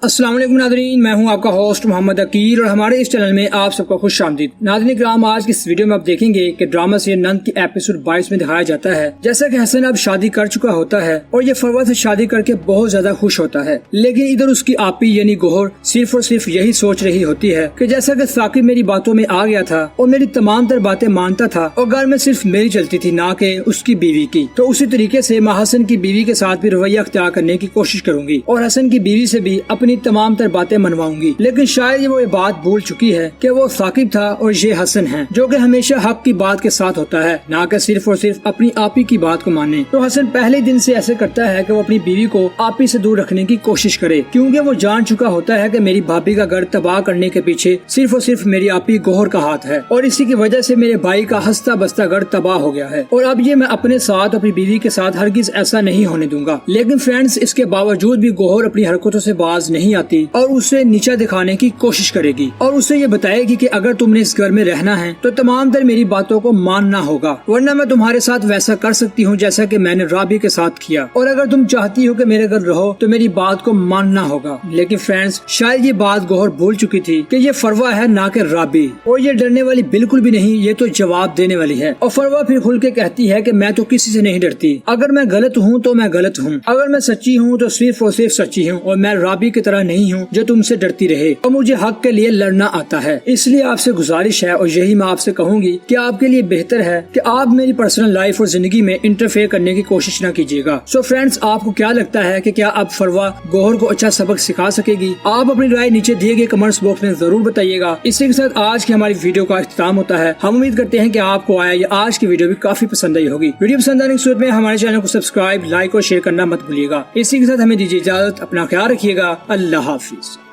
अस्सलाम वालेकुम नाज़रीन, मैं हूं आपका होस्ट मोहम्मद अकील और हमारे इस चैनल में आप सबका खुश आमदीद। नाज़रीन किराम, आज की इस वीडियो में आप देखेंगे कि ड्रामा सीरियल नंद की एपिसोड 22 में दिखाया जाता है जैसा कि हसन अब शादी कर चुका होता है और ये फरवा से शादी करके बहुत ज्यादा खुश होता है, लेकिन इधर उसकी आपी यानी गोहर सिर्फ और सिर्फ यही सोच रही होती है कि जैसा कि साकिब मेरी बातों में आ गया था और मेरी तमाम तर बातें मानता था और घर में सिर्फ मेरी चलती थी ना कि उसकी बीवी की, तो उसी तरीके से मैं हसन की बीवी के साथ भी रवैया अख्तियार करने की कोशिश करूंगी और हसन की बीवी से भी अपनी तमाम तर बातें मनवाऊंगी। लेकिन शायद वो ये बात भूल चुकी है कि वो साकिब था और ये हसन है जो कि हमेशा हक की बात के साथ होता है, ना कि सिर्फ और सिर्फ अपनी आपी की बात को माने। तो हसन पहले दिन से ऐसे करता है कि वो अपनी बीवी को आपी से दूर रखने की कोशिश करे, क्योंकि वो जान चुका होता है कि मेरी भाभी का घर तबाह करने के पीछे सिर्फ और सिर्फ मेरी आपी गोहर का हाथ है और इसी की वजह से मेरे भाई का हंसता बसता घर तबाह हो गया है और अब ये मैं अपने साथ अपनी बीवी के साथ हरगिज ऐसा नहीं होने दूंगा। लेकिन फ्रेंड्स, इसके बावजूद भी गोहर अपनी हरकतों से बाज नहीं आती और उसे नीचा दिखाने की कोशिश करेगी और उसे ये बताएगी कि अगर तुमने इस घर में रहना है तो तमाम तर मेरी बातों को मानना होगा, वरना मैं तुम्हारे साथ वैसा कर सकती हूँ जैसा कि मैंने राबी के साथ किया, और अगर तुम चाहती हो कि मेरे घर रहो तो मेरी बात को मानना होगा। लेकिन फ्रेंड्स, शायद ये बात गोहर भूल चुकी थी कि ये फरवा है ना कि राबी, और ये डरने वाली बिल्कुल भी नहीं, ये तो जवाब देने वाली है। और फरवा फिर खुल के कहती है कि मैं तो किसी से नहीं डरती, अगर मैं गलत हूँ तो मैं गलत हूँ, अगर मैं सच्ची हूँ तो सिर्फ और सिर्फ सच्ची हूँ और मैं राबी की तरह नहीं हूँ जो तुमसे डरती रहे और मुझे हक के लिए लड़ना आता है। इसलिए आपसे गुजारिश है और यही मैं आपसे कहूंगी कि आपके लिए बेहतर है कि आप मेरी पर्सनल लाइफ और जिंदगी में इंटरफेयर करने की कोशिश न कीजिएगा। सो फ्रेंड्स, आपको क्या लगता है कि क्या अब फरवा गोहर को अच्छा सबक सिखा सकेगी? आप अपनी राय नीचे दिए गए कमेंट्स बॉक्स में जरूर बताइएगा। इसी के साथ आज की हमारी वीडियो का इख्तिताम होता है। हम उम्मीद करते हैं कि आपको आज की वीडियो भी काफी पसंद आई होगी। वीडियो पसंद आने की सूरत में हमारे चैनल को सब्सक्राइब, लाइक और शेयर करना मत भूलिएगा। इसी के साथ हमें दीजिए इजाजत। अपना ख्याल रखिएगा। अल्लाह हाफिज।